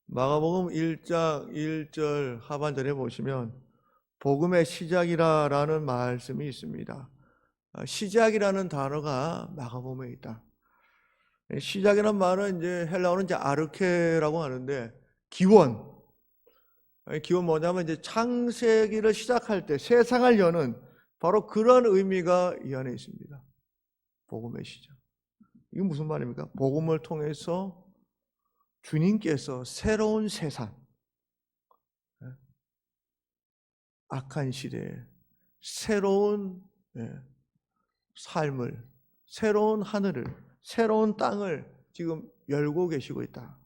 마가복음 1장 1절 하반절에 보시면 복음의 시작이라는 말씀이 있습니다. 시작이라는 단어가 마가복음에 있다. 시작이라는 말은 이제 헬라어는 이제 아르케라고 하는데 기원 뭐냐면 이제 창세기를 시작할 때 세상을 여는 바로 그런 의미가 이 안에 있습니다. 복음의 시작. 이게 무슨 말입니까? 복음을 통해서 주님께서 새로운 세상, 악한 시대에 새로운 삶을, 새로운 하늘을, 새로운 땅을 지금 열고 계시고 있다.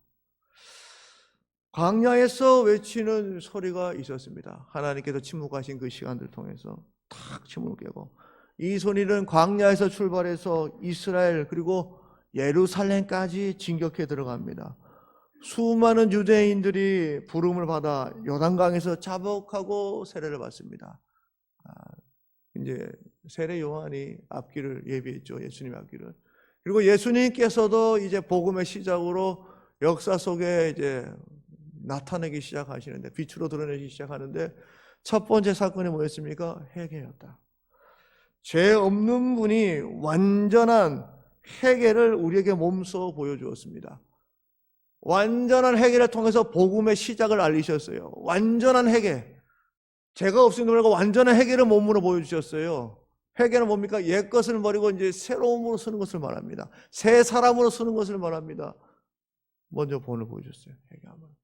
광야에서 외치는 소리가 있었습니다. 하나님께서 침묵하신 그 시간들 통해서 탁 침묵을 깨고, 이 소리는 광야에서 출발해서 이스라엘 그리고 예루살렘까지 진격해 들어갑니다. 수많은 유대인들이 부름을 받아 요단강에서 자복하고 세례를 받습니다. 이제 세례 요한이 앞길을 예비했죠. 예수님의 앞길을. 그리고 예수님께서도 이제 복음의 시작으로 역사 속에 이제 나타내기 시작하시는데, 빛으로 드러내기 시작하는데, 첫 번째 사건이 뭐였습니까? 회개였다. 죄 없는 분이 완전한 회개를 우리에게 몸소 보여주었습니다. 완전한 회개를 통해서 복음의 시작을 알리셨어요. 완전한 회개. 죄가 없으신 분과 완전한 회개를 몸으로 보여주셨어요. 회개는 뭡니까? 옛 것을 버리고 이제 새로움으로 서는 것을 말합니다. 새 사람으로 서는 것을 말합니다. 먼저 본을 보여줬어요. 회개하면.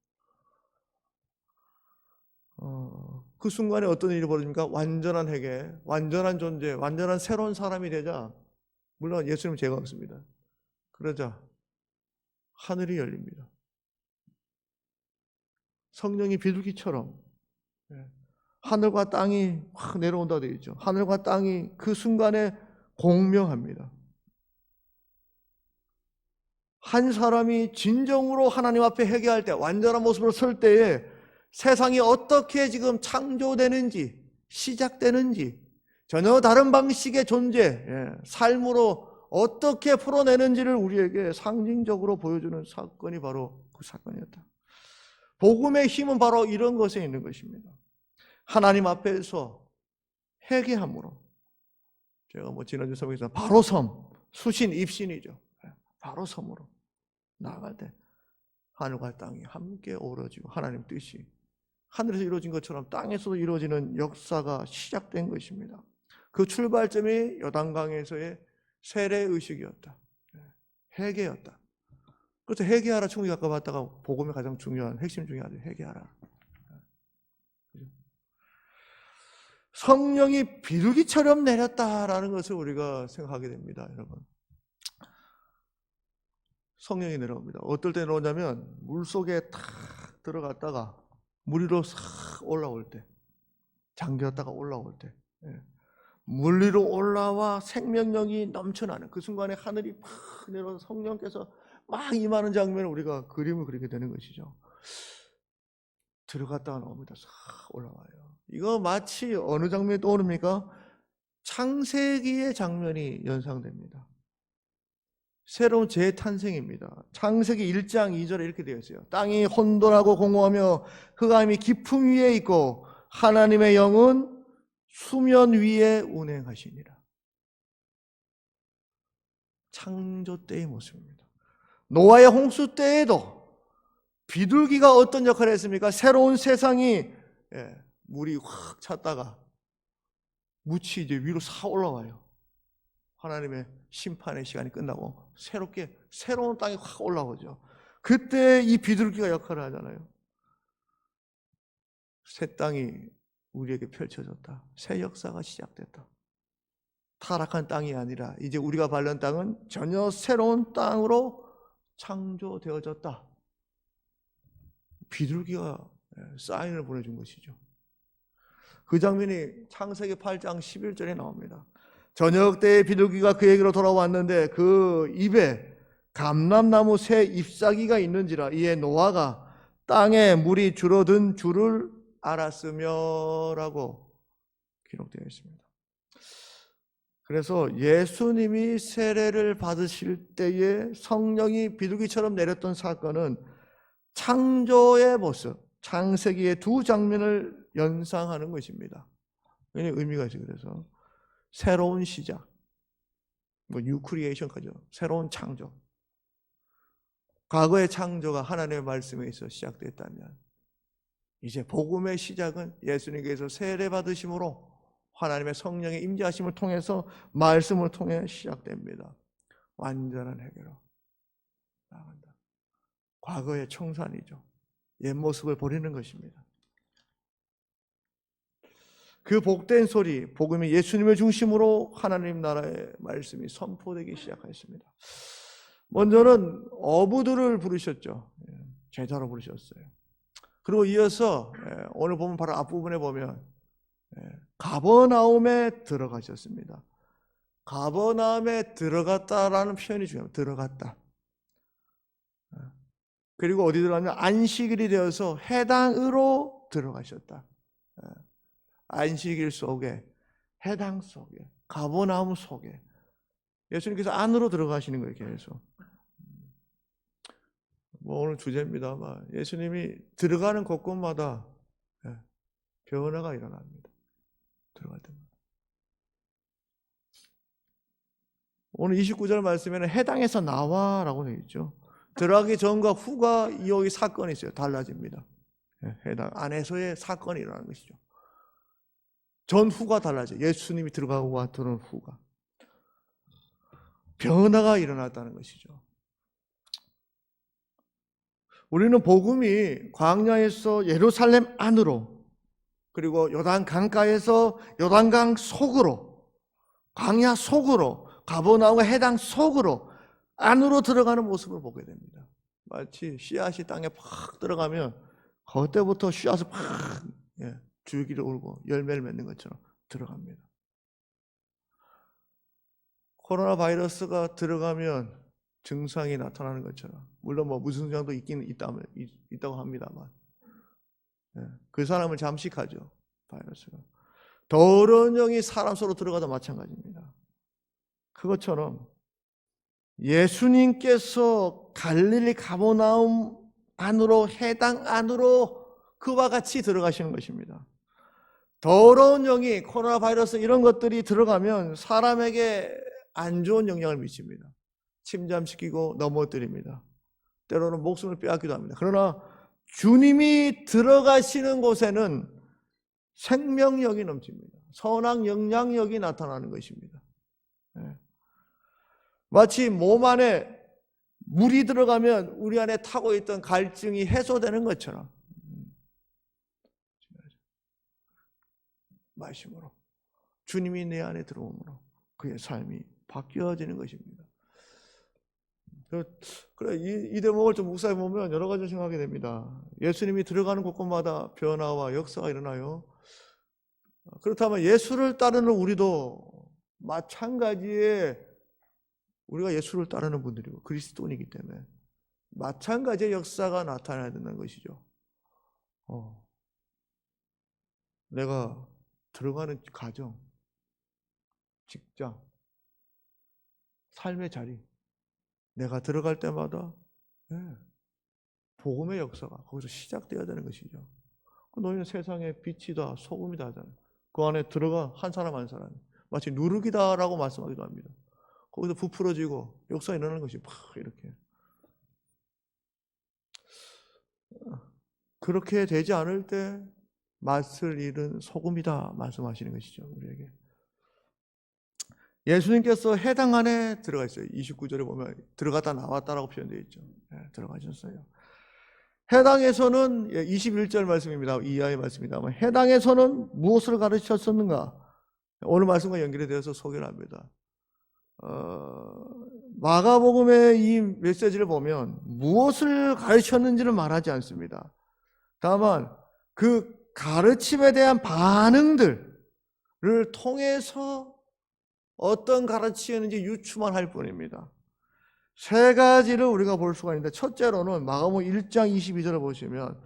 그 순간에 어떤 일이 벌어집니까? 완전한 회개, 완전한 존재, 완전한 새로운 사람이 되자, 물론 예수님은 죄가 없습니다. 그러자 하늘이 열립니다. 성령이 비둘기처럼 하늘과 땅이 확 내려온다 되어 있죠. 하늘과 땅이 그 순간에 공명합니다. 한 사람이 진정으로 하나님 앞에 회개할 때, 완전한 모습으로 설 때에 세상이 어떻게 지금 창조되는지, 시작되는지, 전혀 다른 방식의 존재, 삶으로 어떻게 풀어내는지를 우리에게 상징적으로 보여주는 사건이 바로 그 사건이었다. 복음의 힘은 바로 이런 것에 있는 것입니다. 하나님 앞에서 회개함으로, 제가 지난주 설명에서 바로 섬, 수신, 입신이죠. 바로 섬으로 나아갈 때 하늘과 땅이 함께 어우러지고 하나님 뜻이 하늘에서 이루어진 것처럼 땅에서도 이루어지는 역사가 시작된 것입니다. 그 출발점이 요단강에서의 세례의식이었다. 회개였다. 그래서 회개하라 충분히 가까웠다가 복음의 가장 중요한 핵심 중에 하나죠. 회개하라. 성령이 비둘기처럼 내렸다라는 것을 우리가 생각하게 됩니다, 여러분. 성령이 내려옵니다. 어떨 때 내려오냐면 물속에 탁 들어갔다가 물 위로 싹 올라올 때, 잠겼다가 올라올 때, 물 위로 올라와 생명력이 넘쳐나는 그 순간에 하늘이 팍 내려서 성령께서 막 임하는 장면을 우리가 그림을 그리게 되는 것이죠. 들어갔다가 나옵니다. 싹 올라와요. 이거 마치 어느 장면이 떠오릅니까? 창세기의 장면이 연상됩니다. 새로운 재탄생입니다. 창세기 1장 2절에 이렇게 되어 있어요. 땅이 혼돈하고 공허하며 흑암이 깊음 위에 있고 하나님의 영은 수면 위에 운행하시니라. 창조 때의 모습입니다. 노아의 홍수 때에도 비둘기가 어떤 역할을 했습니까? 새로운 세상이 물이 확 찼다가 묻이 이제 위로 사 올라와요. 하나님의 심판의 시간이 끝나고 새롭게 새로운 땅이 확 올라오죠. 그때 이 비둘기가 역할을 하잖아요. 새 땅이 우리에게 펼쳐졌다. 새 역사가 시작됐다. 타락한 땅이 아니라 이제 우리가 밟는 땅은 전혀 새로운 땅으로 창조되어졌다. 비둘기가 사인을 보내준 것이죠. 그 장면이 창세기 8장 11절에 나옵니다. 저녁 때에 비둘기가 그에게로 돌아왔는데 그 입에 감람나무 새 잎사귀가 있는지라 이에 노아가 땅에 물이 줄어든 줄을 알았으며 라고 기록되어 있습니다. 그래서 예수님이 세례를 받으실 때에 성령이 비둘기처럼 내렸던 사건은 창조의 모습, 창세기의 두 장면을 연상하는 것입니다. 굉장히 의미가 있어요. 그래서 새로운 시작, 뉴크리에이션까지 새로운 창조. 과거의 창조가 하나님의 말씀에 있어 시작됐다면 이제 복음의 시작은 예수님께서 세례 받으심으로 하나님의 성령의 임재하심을 통해서 말씀을 통해 시작됩니다. 완전한 해결로 나간다. 과거의 청산이죠. 옛 모습을 버리는 것입니다. 그 복된 소리, 복음이 예수님을 중심으로 하나님 나라의 말씀이 선포되기 시작했습니다. 먼저는 어부들을 부르셨죠. 제자로 부르셨어요. 그리고 이어서 오늘 보면 바로 앞부분에 보면 가버나움에 들어가셨습니다. 가버나움에 들어갔다라는 표현이 중요합니다. 들어갔다. 그리고 어디 들어가면 안식일이 되어서 해당으로 들어가셨다. 안식일 속에, 해당 속에, 가버나움 속에 예수님께서 안으로 들어가시는 거예요. 계속. 오늘 주제입니다만 예수님이 들어가는 곳곳마다 변화가 일어납니다. 들어갈 때마다. 오늘 29절 말씀에는 해당에서 나와라고 되어 있죠. 들어가기 전과 후가 여기 사건이 있어요. 달라집니다. 해당 안에서의 사건이 일어나는 것이죠. 전후가 달라져요. 예수님이 들어가고 들어온 후가. 변화가 일어났다는 것이죠. 우리는 복음이 광야에서 예루살렘 안으로, 그리고 요단 강가에서 요단강 속으로, 광야 속으로, 가버나움과 해당 속으로 안으로 들어가는 모습을 보게 됩니다. 마치 씨앗이 땅에 팍 들어가면 그때부터 씨앗을 팍 줄기를 울고 열매를 맺는 것처럼 들어갑니다. 코로나 바이러스가 들어가면 증상이 나타나는 것처럼, 물론 무슨 증상도 있긴 있다고 합니다만 그 사람을 잠식하죠. 바이러스가. 더러운 영이 사람 속으로 들어가도 마찬가지입니다. 그것처럼 예수님께서 갈릴리 가버나움 안으로, 해당 안으로 그와 같이 들어가시는 것입니다. 더러운 영이, 코로나 바이러스 이런 것들이 들어가면 사람에게 안 좋은 영향을 미칩니다. 침잠시키고 넘어뜨립니다. 때로는 목숨을 빼앗기도 합니다. 그러나 주님이 들어가시는 곳에는 생명력이 넘칩니다. 선한 영향력이 나타나는 것입니다. 마치 몸 안에 물이 들어가면 우리 안에 타고 있던 갈증이 해소되는 것처럼 말씀으로 주님이 내 안에 들어오므로 그의 삶이 바뀌어지는 것입니다. 그래, 이 대목을 좀 묵상해 보면 여러 가지 생각하게 됩니다. 예수님이 들어가는 곳곳마다 변화와 역사가 일어나요. 그렇다면 예수를 따르는 우리도 마찬가지의, 우리가 예수를 따르는 분들이고 그리스도인이기 때문에 마찬가지의 역사가 나타나야 된다는 것이죠. 내가 들어가는 가정, 직장, 삶의 자리, 내가 들어갈 때마다 복음의 역사가 거기서 시작되어야 되는 것이죠. 너희는 세상의 빛이다, 소금이다 하잖아요. 그 안에 들어가 한 사람 한 사람 마치 누룩이다라고 말씀하기도 합니다. 거기서 부풀어지고 역사가 일어나는 것이 막 이렇게. 그렇게 되지 않을 때 맛을 잃은 소금이다 말씀하시는 것이죠. 우리에게. 예수님께서 해당 안에 들어가 있어요. 29절에 보면 들어갔다 나왔다라고 표현되어 있죠. 들어가셨어요. 해당에서는 21절 말씀입니다. 이하의 말씀입니다. 해당에서는 무엇을 가르치셨는가? 오늘 말씀과 연결이 되어서 소개를 합니다. 마가복음의 이 메시지를 보면 무엇을 가르쳤는지는 말하지 않습니다. 다만 그 가르침에 대한 반응들을 통해서 어떤 가르치였는지 유추만 할 뿐입니다. 세 가지를 우리가 볼 수가 있는데, 첫째로는 마가복음 1장 22절을 보시면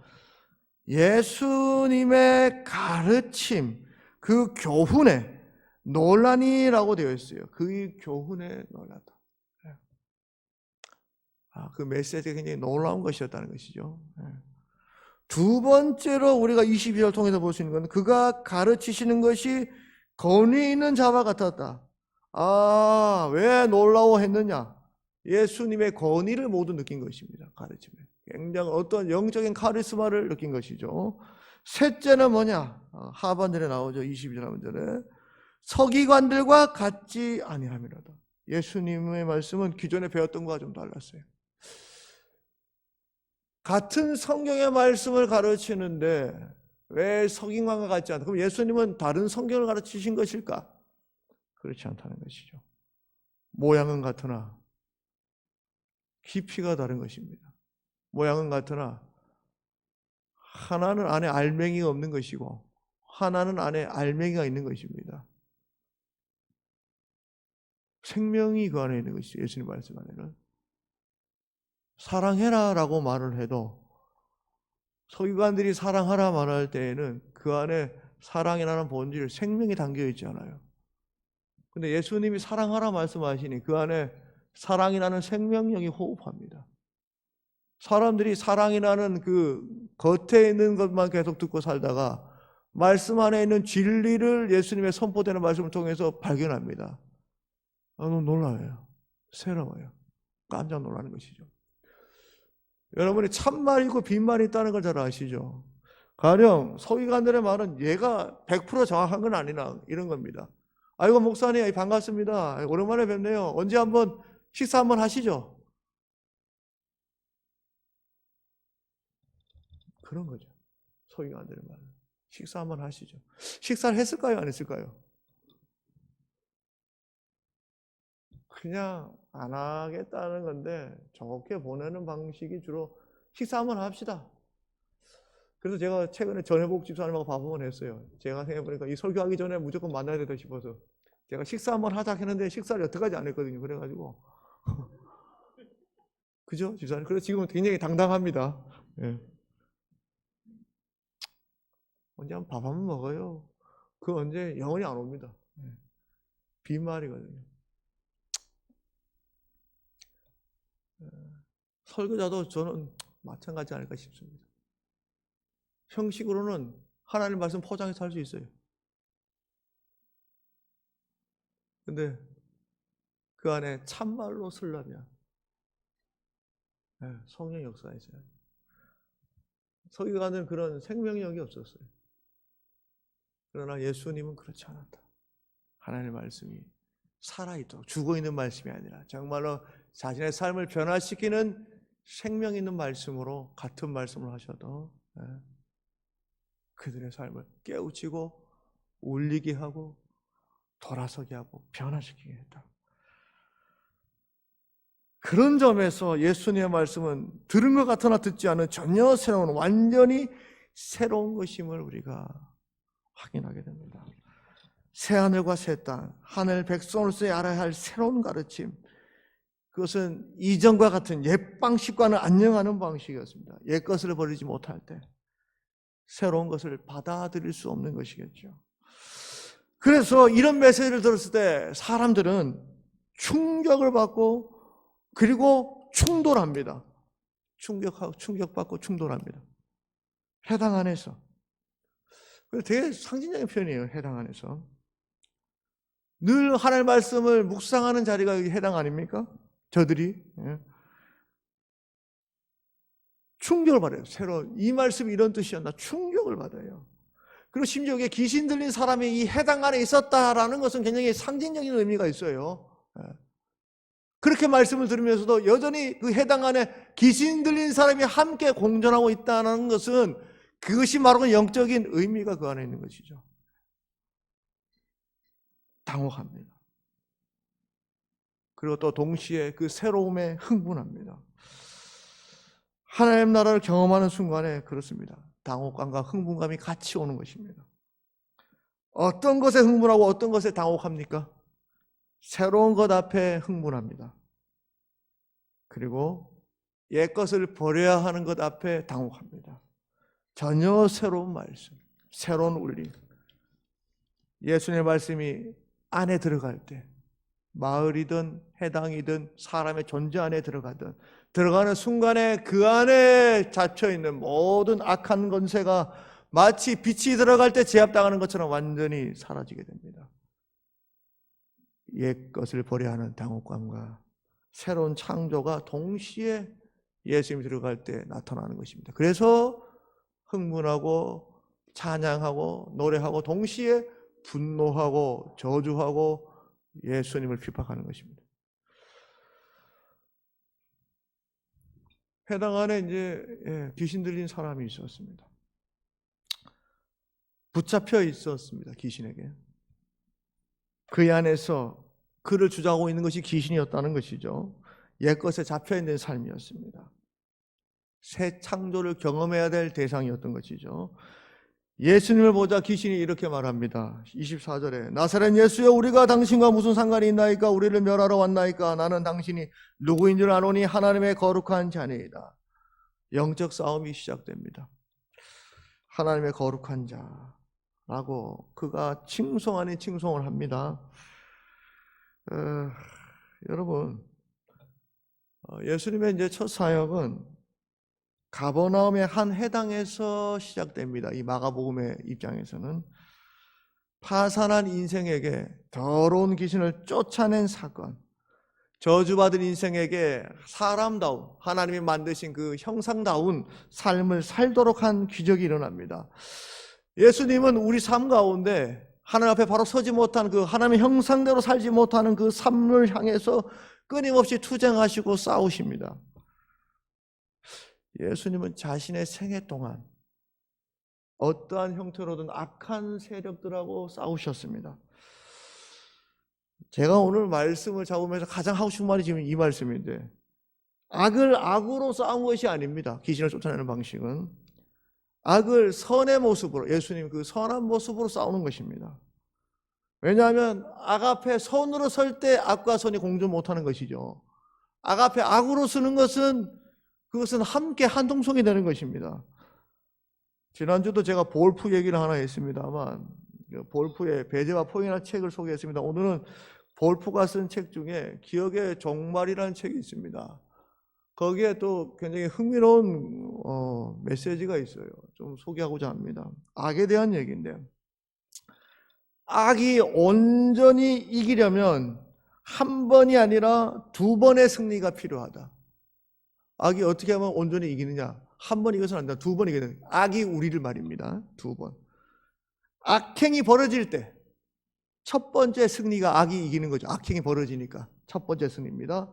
예수님의 가르침, 그 교훈에 논란이라고 되어 있어요. 그 교훈에 놀랐다. 그 메시지가 굉장히 놀라운 것이었다는 것이죠. 두 번째로 우리가 22절 통해서 볼 수 있는 건 그가 가르치시는 것이 권위 있는 자와 같았다. 왜 놀라워했느냐? 예수님의 권위를 모두 느낀 것입니다. 가르침에. 굉장히 어떤 영적인 카리스마를 느낀 것이죠. 셋째는 뭐냐? 하반절에 나오죠. 22절 하반절에. 서기관들과 같지 아니함이라다. 예수님의 말씀은 기존에 배웠던 것과 좀 달랐어요. 같은 성경의 말씀을 가르치는데 왜 서기관과 같지 않다? 그럼 예수님은 다른 성경을 가르치신 것일까? 그렇지 않다는 것이죠. 모양은 같으나 깊이가 다른 것입니다. 모양은 같으나 하나는 안에 알맹이가 없는 것이고 하나는 안에 알맹이가 있는 것입니다. 생명이 그 안에 있는 것이죠. 예수님 말씀 안에는. 사랑해라 라고 말을 해도 서기관들이 사랑하라 말할 때에는 그 안에 사랑이라는 본질, 생명이 담겨 있지 않아요. 근데 예수님이 사랑하라 말씀하시니 그 안에 사랑이라는 생명력이 호흡합니다. 사람들이 사랑이라는 그 겉에 있는 것만 계속 듣고 살다가 말씀 안에 있는 진리를 예수님의 선포되는 말씀을 통해서 발견합니다. 너무 놀라워요. 새로워요. 깜짝 놀라는 것이죠. 여러분이 참말이고 빈말이 있다는 걸 잘 아시죠? 가령 서기관들의 말은 얘가 100% 정확한 건 아니나 이런 겁니다. 아이고 목사님 반갑습니다. 오랜만에 뵙네요. 언제 한번 식사 한번 하시죠. 그런 거죠. 서기관들의 말은. 식사 한번 하시죠. 식사를 했을까요? 안 했을까요? 그냥 안 하겠다는 건데 좋게 보내는 방식이 주로 식사 한번 합시다. 그래서 제가 최근에 전혜복 집사님하고 밥 한번 했어요. 제가 생각해보니까 이 설교하기 전에 무조건 만나야 되다 싶어서 제가 식사 한번 하자 했는데 식사를 여태까지 안 했거든요. 그래가지고 그죠? 집사님? 그래서 지금은 굉장히 당당합니다. 예. 언제 한번 밥 한번 먹어요. 그 언제 영원히 안 옵니다. 예. 빈말이거든요. 설교자도 저는 마찬가지 아닐까 싶습니다. 형식으로는 하나님 말씀 포장해서 할 수 있어요. 근데 그 안에 참말로 쓰려면 성령 역사가 있어요. 서기관은 그런 생명력이 없었어요. 그러나 예수님은 그렇지 않았다. 하나님의 말씀이 살아있도록 죽어있는 말씀이 아니라 정말로 자신의 삶을 변화시키는 생명 있는 말씀으로 같은 말씀을 하셔도 그들의 삶을 깨우치고 울리게 하고 돌아서게 하고 변화시키게 했다. 그런 점에서 예수님의 말씀은 들은 것 같으나 듣지 않은 전혀 새로운 완전히 새로운 것임을 우리가 확인하게 됩니다. 새하늘과 새 땅, 하늘 백성으로서 알아야 할 새로운 가르침, 그것은 이전과 같은 옛 방식과는 안녕하는 방식이었습니다. 옛 것을 버리지 못할 때 새로운 것을 받아들일 수 없는 것이겠죠. 그래서 이런 메시지를 들었을 때 사람들은 충격을 받고 그리고 충돌합니다. 충격받고 충돌합니다. 해당 안에서. 되게 상징적인 표현이에요. 해당 안에서. 늘 하나님의 말씀을 묵상하는 자리가 해당 아닙니까? 저들이. 충격을 받아요. 새로 이 말씀이 이런 뜻이었나 충격을 받아요. 그리고 심지어 이게 귀신 들린 사람이 이 해당 안에 있었다라는 것은 굉장히 상징적인 의미가 있어요. 그렇게 말씀을 들으면서도 여전히 그 해당 안에 귀신 들린 사람이 함께 공존하고 있다는 것은 그것이 바로 영적인 의미가 그 안에 있는 것이죠. 당혹합니다. 그리고 또 동시에 그 새로움에 흥분합니다. 하나님 나라를 경험하는 순간에 그렇습니다. 당혹감과 흥분감이 같이 오는 것입니다. 어떤 것에 흥분하고 어떤 것에 당혹합니까? 새로운 것 앞에 흥분합니다. 그리고 옛 것을 버려야 하는 것 앞에 당혹합니다. 전혀 새로운 말씀, 새로운 울림. 예수님의 말씀이 안에 들어갈 때 마을이든 해당이든 사람의 존재 안에 들어가는 순간에 그 안에 잡혀있는 모든 악한 권세가 마치 빛이 들어갈 때 제압당하는 것처럼 완전히 사라지게 됩니다. 옛 것을 버려야 하는 당혹감과 새로운 창조가 동시에 예수님이 들어갈 때 나타나는 것입니다. 그래서 흥분하고 찬양하고 노래하고 동시에 분노하고 저주하고 예수님을 핍박하는 것입니다. 회당 안에 이제 귀신 들린 사람이 있었습니다. 붙잡혀 있었습니다. 귀신에게. 그 안에서 그를 주장하고 있는 것이 귀신이었다는 것이죠. 옛것에 잡혀있는 삶이었습니다. 새 창조를 경험해야 될 대상이었던 것이죠. 예수님을 보자 귀신이 이렇게 말합니다. 24절에 나사렛 예수여 우리가 당신과 무슨 상관이 있나이까? 우리를 멸하러 왔나이까? 나는 당신이 누구인 줄 아노니 하나님의 거룩한 자니이다. 영적 싸움이 시작됩니다. 하나님의 거룩한 자라고 그가 칭송 아닌 칭송을 합니다. 여러분, 예수님의 이제 첫 사역은 가버나움의 한 회당에서 시작됩니다. 이 마가복음의 입장에서는 파산한 인생에게 더러운 귀신을 쫓아낸 사건, 저주받은 인생에게 사람다운 하나님이 만드신 그 형상다운 삶을 살도록 한 기적이 일어납니다. 예수님은 우리 삶 가운데 하나님 앞에 바로 서지 못한 그 하나님의 형상대로 살지 못하는 그 삶을 향해서 끊임없이 투쟁하시고 싸우십니다. 예수님은 자신의 생애 동안 어떠한 형태로든 악한 세력들하고 싸우셨습니다. 제가 오늘 말씀을 잡으면서 가장 하고 싶은 말이 지금 이 말씀인데, 악을 악으로 싸운 것이 아닙니다. 귀신을 쫓아내는 방식은 악을 선의 모습으로, 예수님 그 선한 모습으로 싸우는 것입니다. 왜냐하면 악 앞에 선으로 설 때 악과 선이 공존 못하는 것이죠. 악 앞에 악으로 쓰는 것은 그것은 함께 한통속이 되는 것입니다. 지난주도 제가 볼프 얘기를 하나 했습니다만 볼프의 배제와 포용이라는 책을 소개했습니다. 오늘은 볼프가 쓴 책 중에 기억의 종말이라는 책이 있습니다. 거기에 또 굉장히 흥미로운 메시지가 있어요. 좀 소개하고자 합니다. 악에 대한 얘기인데, 악이 온전히 이기려면 한 번이 아니라 두 번의 승리가 필요하다. 악이 어떻게 하면 온전히 이기느냐? 한 번 이겨서는 안 된다. 두 번 이겨야 된다. 악이 우리를 말입니다. 두 번. 악행이 벌어질 때 첫 번째 승리가 악이 이기는 거죠. 악행이 벌어지니까 첫 번째 승리입니다.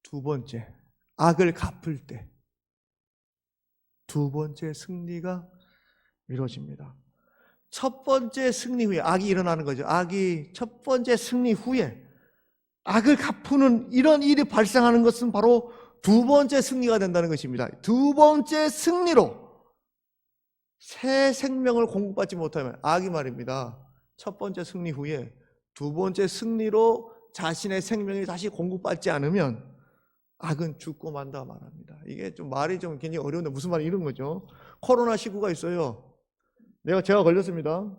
두 번째, 악을 갚을 때 두 번째 승리가 이루어집니다. 첫 번째 승리 후에 악이 일어나는 거죠. 악이 첫 번째 승리 후에 악을 갚는 이런 일이 발생하는 것은 바로 두 번째 승리가 된다는 것입니다. 두 번째 승리로 새 생명을 공급받지 못하면, 악이 말입니다. 첫 번째 승리 후에 두 번째 승리로 자신의 생명이 다시 공급받지 않으면 악은 죽고 만다 말합니다. 이게 좀 말이 좀 굉장히 어려운데 무슨 말이 이런 거죠. 코로나19가 있어요. 제가 걸렸습니다.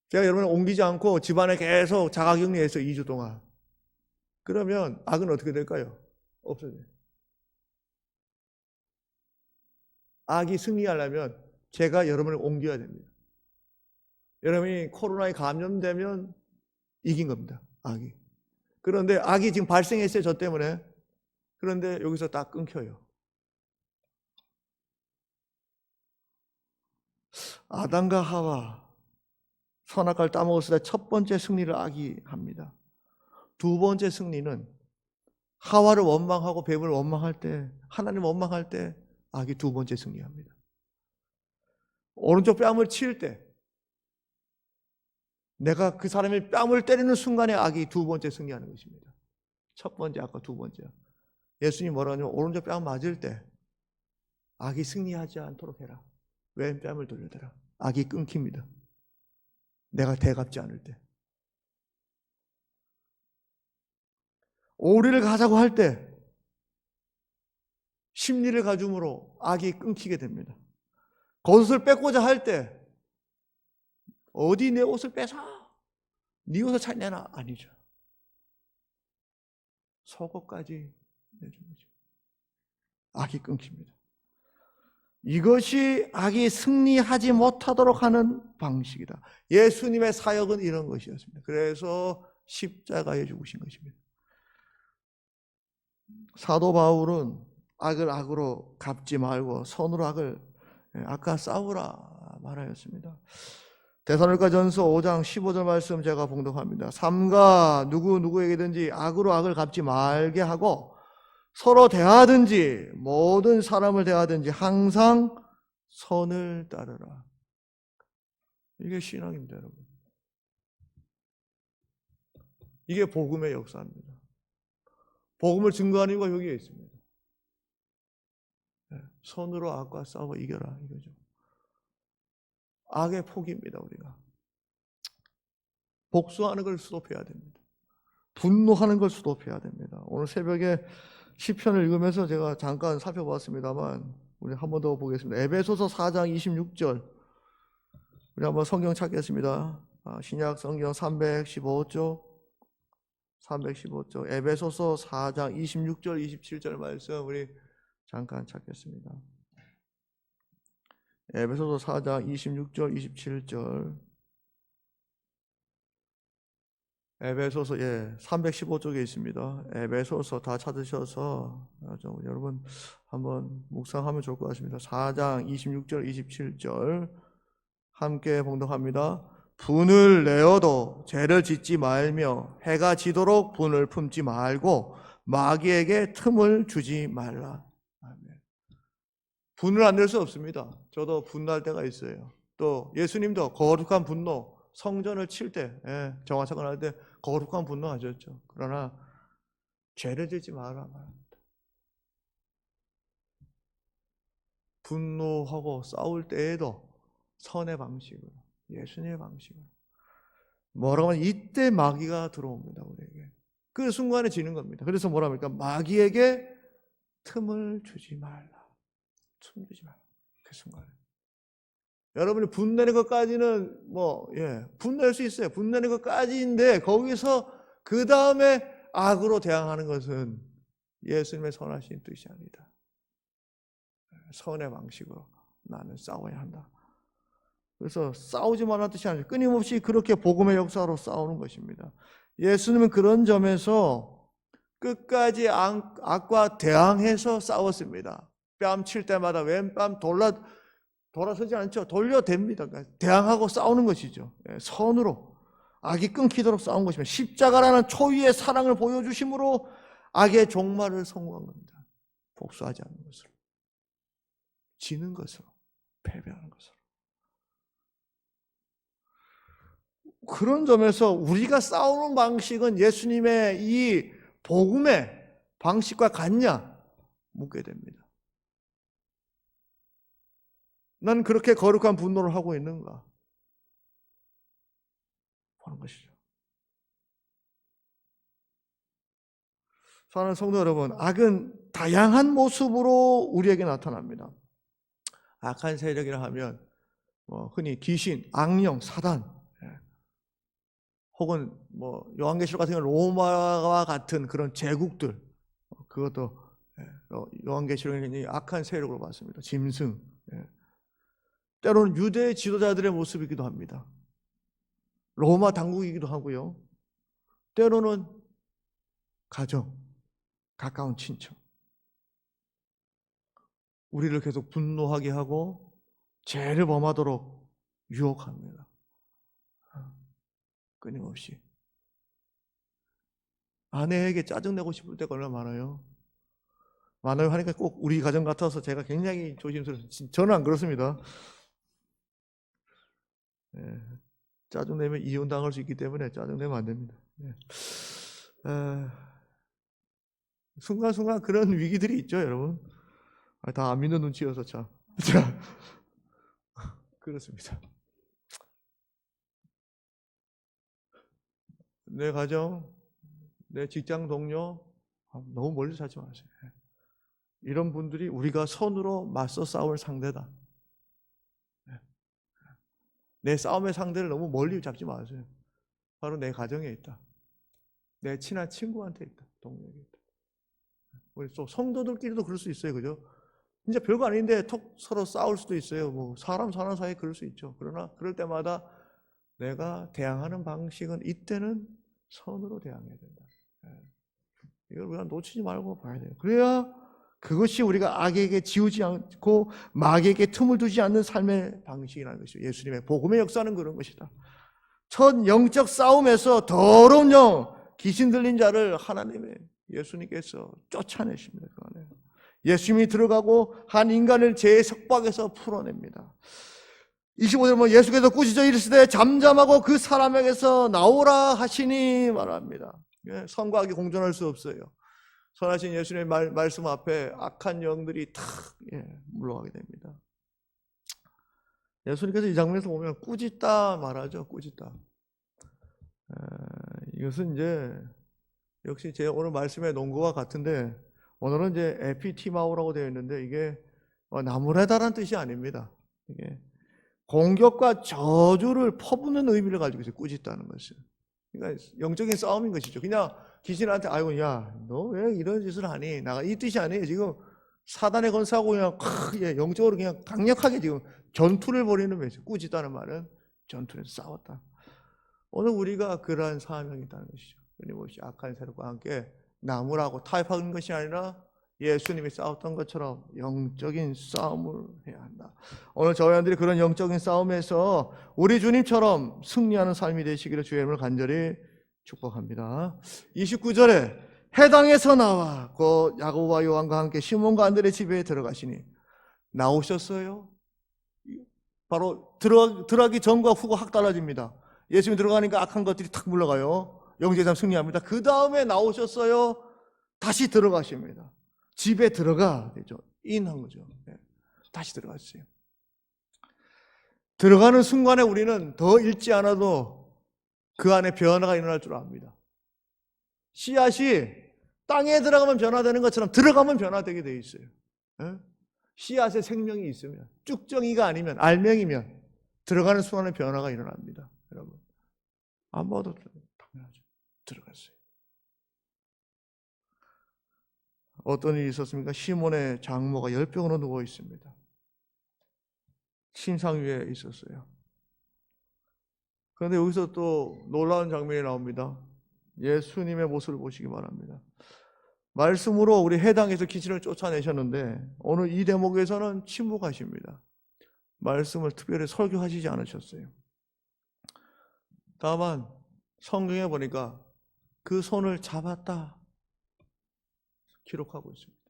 제가 여러분을 옮기지 않고 집안에 계속 자가격리해서 2주 동안. 그러면 악은 어떻게 될까요? 없어져요. 악이 승리하려면 제가 여러분을 옮겨야 됩니다. 여러분이 코로나에 감염되면 이긴 겁니다. 악이. 그런데 악이 지금 발생했어요. 저 때문에. 그런데 여기서 딱 끊겨요. 아담과 하와 선악과를 따먹었을 때 첫 번째 승리를 악이 합니다. 두 번째 승리는 하와를 원망하고 뱀을 원망할 때, 하나님 원망할 때 악이 두 번째 승리합니다. 오른쪽 뺨을 칠 때 내가 그 사람의 뺨을 때리는 순간에 악이 두 번째 승리하는 것입니다. 첫 번째 악과 두 번째. 예수님이 뭐라고 하냐면 오른쪽 뺨 맞을 때 악이 승리하지 않도록 해라. 왼뺨을 돌려대라. 악이 끊깁니다. 내가 대갚지 않을 때. 오리를 가자고 할 때 심리를 가줌으로 악이 끊기게 됩니다. 겉옷을 뺏고자 할 때 어디 내 옷을 뺏어? 네 옷을 찾냐나? 아니죠. 속옷까지 내준 거죠. 악이 끊깁니다. 이것이 악이 승리하지 못하도록 하는 방식이다. 예수님의 사역은 이런 것이었습니다. 그래서 십자가에 죽으신 것입니다. 사도 바울은 악을 악으로 갚지 말고 손으로 악을 악과 싸우라 말하였습니다. 데살로니가전서 5장 15절 말씀 제가 봉독합니다. 삼가 누구에게든지 악으로 악을 갚지 말게 하고 서로 대하든지 모든 사람을 대하든지 항상 선을 따르라. 이게 신앙입니다, 여러분. 이게 복음의 역사입니다. 복음을 증거하는 이유가 여기에 있습니다. 선으로 악과 싸워 이겨라 이거죠. 악의 폭입니다, 우리가. 복수하는 걸 스톱해야 됩니다. 분노하는 걸 스톱해야 됩니다. 오늘 새벽에 시편을 읽으면서 제가 잠깐 살펴봤습니다만 우리 한 번 더 보겠습니다. 에베소서 4장 26절. 우리 한번 성경 찾겠습니다. 신약 성경 315쪽. 에베소서 4장 26절 27절 말씀 우리 잠깐 찾겠습니다. 에베소서 4장 26절 27절. 에베소서 315쪽에 있습니다. 에베소서 다 찾으셔서 여러분 한번 묵상하면 좋을 것 같습니다. 4장 26절 27절 함께 봉독합니다. 분을 내어도 죄를 짓지 말며 해가 지도록 분을 품지 말고 마귀에게 틈을 주지 말라. 아멘. 분을 안 낼 수 없습니다. 저도 분노할 때가 있어요. 또 예수님도 거룩한 분노, 성전을 칠 때, 정화사건 할 때 거룩한 분노하셨죠. 그러나 죄를 짓지 마라 말합니다. 분노하고 싸울 때에도 선의 방식으로, 예수님의 방식으로. 뭐라고 하면 이때 마귀가 들어옵니다, 우리에게. 그 순간에 지는 겁니다. 그래서 뭐라 합니까? 마귀에게 틈을 주지 말라. 틈 주지 말라. 그 순간에. 여러분이 분내는 것까지는 분낼 수 있어요. 분내는 것까지인데 거기서 그 다음에 악으로 대항하는 것은 예수님의 선하신 뜻이 아니다. 선의 방식으로 나는 싸워야 한다. 그래서 싸우지 말라는 뜻이 아니라 끊임없이 그렇게 복음의 역사로 싸우는 것입니다. 예수님은 그런 점에서 끝까지 악과 대항해서 싸웠습니다. 뺨 칠 때마다 왼뺨 돌아서지 않죠. 돌려댑니다. 그러니까 대항하고 싸우는 것이죠. 선으로 악이 끊기도록 싸운 것입니다. 십자가라는 초유의 사랑을 보여주심으로 악의 종말을 성공한 겁니다. 복수하지 않는 것으로, 지는 것으로, 패배하는 것으로. 그런 점에서 우리가 싸우는 방식은 예수님의 이 복음의 방식과 같냐? 묻게 됩니다. 난 그렇게 거룩한 분노를 하고 있는가? 보는 것이죠. 사랑하는 성도 여러분, 악은 다양한 모습으로 우리에게 나타납니다. 악한 세력이라 하면 흔히 귀신, 악령, 사단, 혹은 요한계시록 같은 경우 로마와 같은 그런 제국들, 그것도 요한계시록이 악한 세력으로 봤습니다. 짐승. 때로는 유대 지도자들의 모습이기도 합니다. 로마 당국이기도 하고요. 때로는 가정, 가까운 친척. 우리를 계속 분노하게 하고 죄를 범하도록 유혹합니다. 끊임없이. 아내에게 짜증내고 싶을 때가 얼마나 많아요. 많아요 하니까 꼭 우리 가정 같아서 제가 굉장히 조심스러워요. 저는 안 그렇습니다. 짜증내면 이혼당할 수 있기 때문에 짜증내면 안 됩니다. 순간순간 그런 위기들이 있죠, 여러분. 다 안 믿는 눈치여서 참. 그렇습니다. 내 가정, 내 직장 동료, 너무 멀리 살지 마세요. 이런 분들이 우리가 선으로 맞서 싸울 상대다. 내 싸움의 상대를 너무 멀리 잡지 마세요. 바로 내 가정에 있다. 내 친한 친구한테 있다. 동료에게 있다. 우리 또 성도들끼리도 그럴 수 있어요. 그죠? 진짜 별거 아닌데 톡 서로 싸울 수도 있어요. 뭐 사람 사이에 그럴 수 있죠. 그러나 그럴 때마다 내가 대항하는 방식은 이때는 선으로 대항해야 된다. 이걸 우리가 놓치지 말고 봐야 돼요. 그래야 그것이 우리가 악에게 지우지 않고 마귀에게 틈을 두지 않는 삶의 방식이라는 것이죠. 예수님의 복음의 역사는 그런 것이다. 첫 영적 싸움에서 더러운 영, 귀신 들린 자를 하나님의 예수님께서 쫓아내십니다. 그 안에 예수님이 들어가고 한 인간을 죄의 속박에서 풀어냅니다. 25절 보면 예수께서 꾸짖어 이르시되 잠잠하고 그 사람에게서 나오라 하시니 말합니다. 선과 악이 공존할 수 없어요. 선하신 예수님의 말씀 앞에 악한 영들이 탁 물러가게 됩니다. 예수님께서 이 장면에서 보면 꾸짖다 말하죠. 꾸짖다. 이것은 이제 역시 제 오늘 말씀의 논거와 같은데 오늘은 이제 에피티마오라고 되어 있는데 이게 나무라다라는 뜻이 아닙니다. 이게 공격과 저주를 퍼붓는 의미를 가지고 있어요. 꾸짖다는 것은. 그러니까 영적인 싸움인 것이죠. 그냥 귀신한테 아이고 야 너 왜 이런 짓을 하니? 나가 이 뜻이 아니에요. 지금 사단의 건사하고 그냥 크게 영적으로 그냥 강력하게 지금 전투를 벌이는 것이죠. 꾸짖다는 말은 전투에서 싸웠다. 오늘 우리가 그러한 사명이 있다는 것이죠. 끊임없이 악한 세력과 함께 나무라고 타협하는 것이 아니라 예수님이 싸웠던 것처럼 영적인 싸움을 해야 한다. 오늘 저와 여러분들이 그런 영적인 싸움에서 우리 주님처럼 승리하는 삶이 되시기를 주의 이름으로 간절히 축복합니다. 29절에 해당에서 나와 곧 야고보와 요한과 함께 시몬과 안드레 집에 들어가시니 나오셨어요. 바로 들어가기 전과 후가 확 달라집니다. 예수님이 들어가니까 악한 것들이 탁 물러가요. 영적인 싸움 승리합니다. 그 다음에 나오셨어요. 다시 들어가십니다. 집에 들어가 되죠. 인한 거죠. 다시 들어갔어요. 들어가는 순간에 우리는 더 읽지 않아도 그 안에 변화가 일어날 줄 압니다. 씨앗이 땅에 들어가면 변화되는 것처럼 들어가면 변화되게 되어 있어요. 씨앗에 생명이 있으면, 쭉정이가 아니면, 알맹이면 들어가는 순간에 변화가 일어납니다. 여러분, 안 봐도 당연하죠. 들어갔어요. 어떤 일이 있었습니까? 시몬의 장모가 열병으로 누워 있습니다. 침상 위에 있었어요. 그런데 여기서 또 놀라운 장면이 나옵니다. 예수님의 모습을 보시기 바랍니다. 말씀으로 우리 해당에서 귀신을 쫓아내셨는데 오늘 이 대목에서는 침묵하십니다. 말씀을 특별히 설교하시지 않으셨어요. 다만 성경에 보니까 그 손을 잡았다 기록하고 있습니다.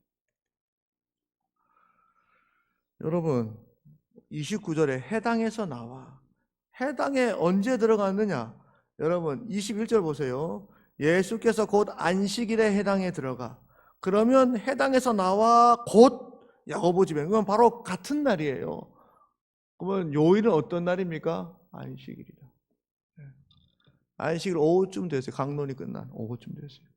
여러분 29절에 해당에서 나와 해당에 언제 들어갔느냐? 여러분 21절 보세요. 예수께서 곧 안식일에 해당에 들어가 그러면 해당에서 나와 곧 야고보 집에 그건 바로 같은 날이에요. 그러면 요일은 어떤 날입니까? 안식일이다. 안식일 오후쯤 됐어요. 강론이 끝난 오후쯤 됐어요.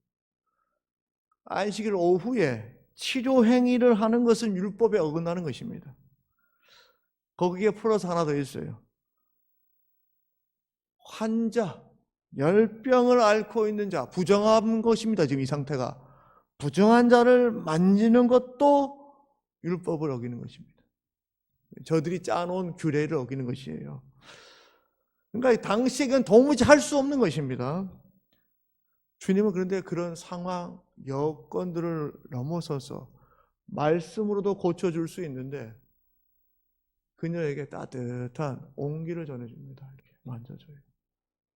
안식일 오후에 치료 행위를 하는 것은 율법에 어긋나는 것입니다. 거기에 플러스 하나 더 있어요. 환자, 열병을 앓고 있는 자, 부정한 것입니다. 지금 이 상태가. 부정한 자를 만지는 것도 율법을 어기는 것입니다. 저들이 짜놓은 규례를 어기는 것이에요. 그러니까 당시에는 도무지 할 수 없는 것입니다. 주님은 그런데 그런 상황, 여건들을 넘어서서 말씀으로도 고쳐줄 수 있는데 그녀에게 따뜻한 온기를 전해줍니다. 이렇게 만져줘요.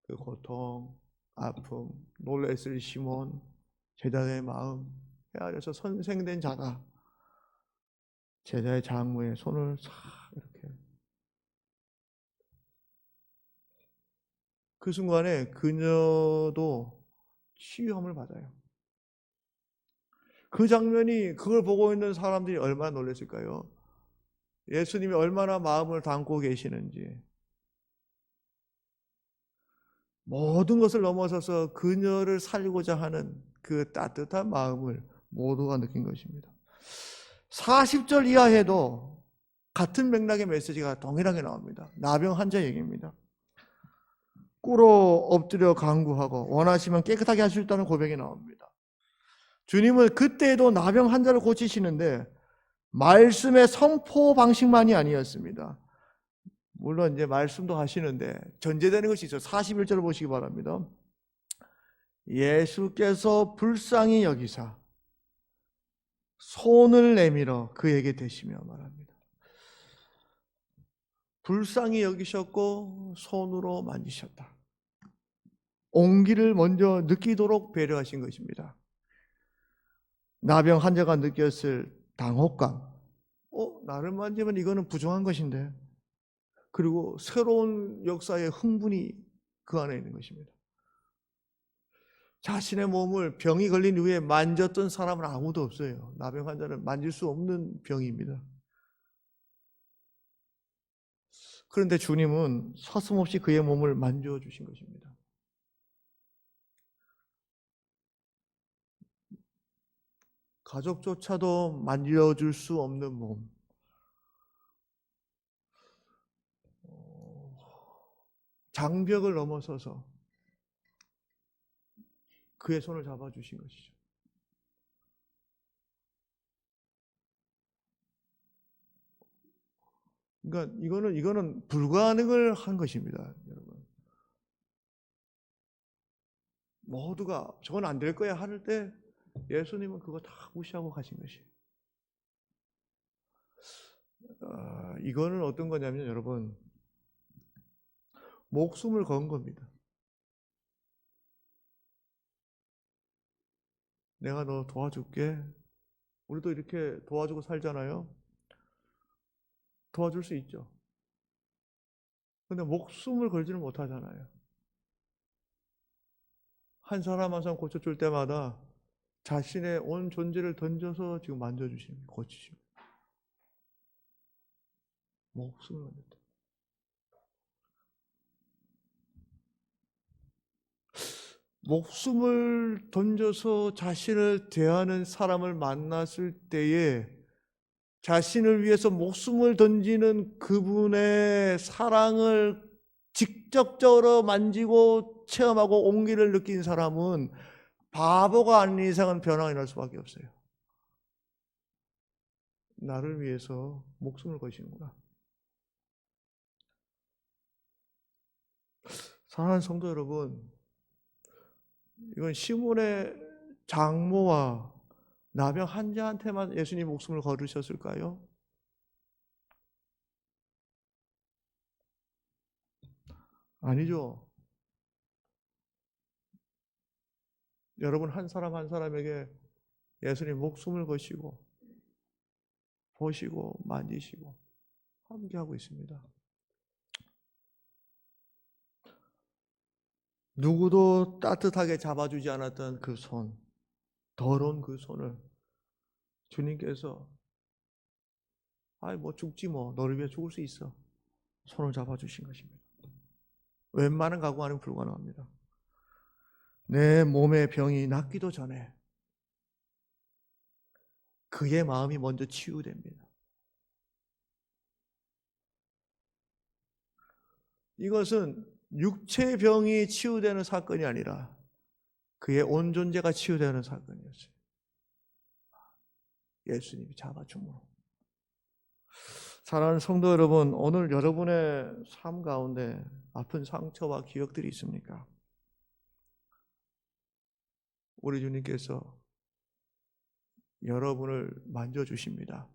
그 고통, 아픔, 놀랬을 시몬, 제자의 마음 헤아려서 선생된 자가 제자의 장모의 손을 싹 이렇게 그 순간에 그녀도 치유함을 받아요. 그 장면이 그걸 보고 있는 사람들이 얼마나 놀랐을까요? 예수님이 얼마나 마음을 담고 계시는지 모든 것을 넘어서서 그녀를 살리고자 하는 그 따뜻한 마음을 모두가 느낀 것입니다. 40절 이하에도 같은 맥락의 메시지가 동일하게 나옵니다. 나병 환자 얘기입니다. 꿇어 엎드려 간구하고 원하시면 깨끗하게 할 수 있다는 고백이 나옵니다. 주님은 그때에도 나병 환자를 고치시는데 말씀의 선포 방식만이 아니었습니다. 물론 이제 말씀도 하시는데 전제되는 것이 있어요. 41절을 보시기 바랍니다. 예수께서 불쌍히 여기사 손을 내밀어 그에게 대시며 말합니다. 불쌍히 여기셨고 손으로 만지셨다. 온기를 먼저 느끼도록 배려하신 것입니다. 나병 환자가 느꼈을 당혹감, 나를 만지면 이거는 부정한 것인데, 그리고 새로운 역사의 흥분이 그 안에 있는 것입니다. 자신의 몸을 병이 걸린 이후에 만졌던 사람은 아무도 없어요. 나병 환자는 만질 수 없는 병입니다. 그런데 주님은 서슴없이 그의 몸을 만져주신 것입니다. 가족조차도 만져줄 수 없는 몸, 장벽을 넘어서서 그의 손을 잡아주신 것이죠. 그러니까 이거는 불가능을 한 것입니다, 여러분. 모두가 저건 안 될 거야 할 때 예수님은 그거 다 무시하고 가신 것이에요. 이거는 어떤 거냐면 여러분, 목숨을 건 겁니다. 내가 너 도와줄게. 우리도 이렇게 도와주고 살잖아요. 도와줄 수 있죠. 근데 목숨을 걸지는 못하잖아요. 한 사람 한 사람 고쳐줄 때마다 자신의 온 존재를 던져서 지금 만져주십니다. 고치십니다. 목숨을 건졌다. 목숨을 던져서 자신을 대하는 사람을 만났을 때에 자신을 위해서 목숨을 던지는 그분의 사랑을 직접적으로 만지고 체험하고 온기를 느낀 사람은 바보가 아닌 이상은 변화가 일어날 수밖에 없어요. 나를 위해서 목숨을 거시는구나. 사랑하는 성도 여러분, 이건 시몬의 장모와 나병 환자한테만 예수님 목숨을 걸으셨을까요? 아니죠. 여러분 한 사람 한 사람에게 예수님 목숨을 거시고 보시고 만지시고 함께하고 있습니다. 누구도 따뜻하게 잡아주지 않았던 그 손, 더러운 그 손을 주님께서 뭐 죽지 뭐 너를 위해 죽을 수 있어 손을 잡아주신 것입니다. 웬만한 각오와는 불가능합니다. 내 몸의 병이 낫기도 전에 그의 마음이 먼저 치유됩니다. 이것은 육체의 병이 치유되는 사건이 아니라 그의 온 존재가 치유되는 사건이었어요. 예수님이 잡아줌으로. 사랑하는 성도 여러분, 오늘 여러분의 삶 가운데 아픈 상처와 기억들이 있습니까? 우리 주님께서 여러분을 만져주십니다.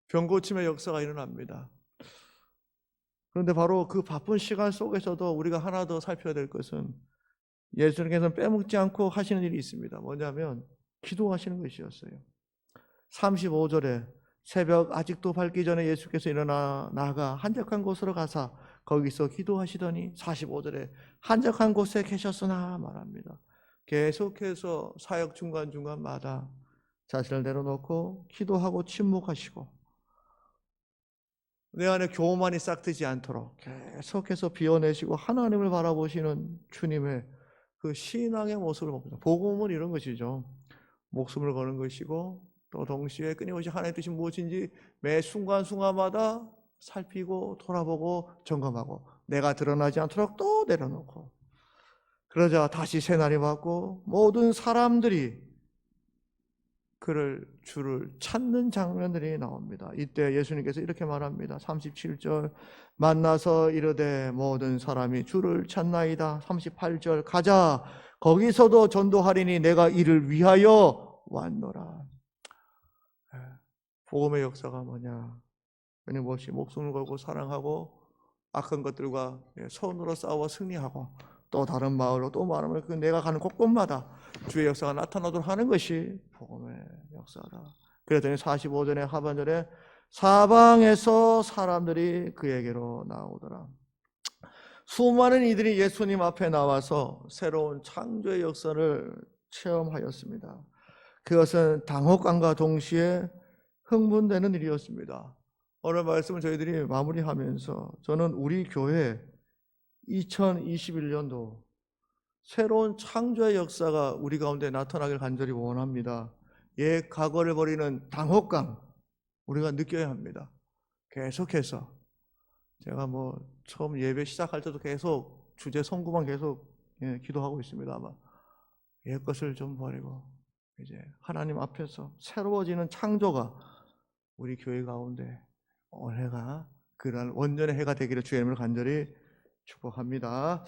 병고침의 역사가 일어납니다. 그런데 바로 그 바쁜 시간 속에서도 우리가 하나 더 살펴야 될 것은 예수님께서는 빼먹지 않고 하시는 일이 있습니다. 뭐냐면 기도하시는 것이었어요. 35절에 새벽 아직도 밝기 전에 예수께서 일어나 나가 한적한 곳으로 가사 거기서 기도하시더니 45절에 한적한 곳에 계셨으나 말합니다. 계속해서 사역 중간중간마다 자신을 내려놓고 기도하고 침묵하시고 내 안에 교만이 싹트지 않도록 계속해서 비워내시고 하나님을 바라보시는 주님의 그 신앙의 모습을 봅니다. 복음은 이런 것이죠. 목숨을 거는 것이고 또 동시에 끊임없이 하나님의 뜻이 무엇인지 매 순간순간마다 살피고 돌아보고 점검하고 내가 드러나지 않도록 또 내려놓고 그러자 다시 새날이 왔고 모든 사람들이 주를 찾는 장면들이 나옵니다. 이때 예수님께서 이렇게 말합니다. 37절 만나서 이르되 모든 사람이 주를 찾나이다. 38절 가자 거기서도 전도하리니 내가 이를 위하여 왔노라. 복음의 역사가 뭐냐? 끊임없이 목숨을 걸고 사랑하고 악한 것들과 손으로 싸워 승리하고 또 다른 마을로 또 마을로 그 내가 가는 곳곳마다 주의 역사가 나타나도록 하는 것이 복음의 역사다. 그랬더니 45절의 하반절에 사방에서 사람들이 그에게로 나오더라. 수많은 이들이 예수님 앞에 나와서 새로운 창조의 역사를 체험하였습니다. 그것은 당혹감과 동시에 흥분되는 일이었습니다. 오늘 말씀을 저희들이 마무리하면서 저는 우리 교회 2021년도 새로운 창조의 역사가 우리 가운데 나타나길 간절히 원합니다. 옛 과거를 버리는 당혹감 우리가 느껴야 합니다. 계속해서 제가 처음 예배 시작할 때도 계속 주제 선구만 계속 기도하고 있습니다. 아마 옛 것을 좀 버리고 이제 하나님 앞에서 새로워지는 창조가 우리 교회 가운데 올해가 그런 원전의 해가 되기를 주의 이름으로 간절히 축복합니다.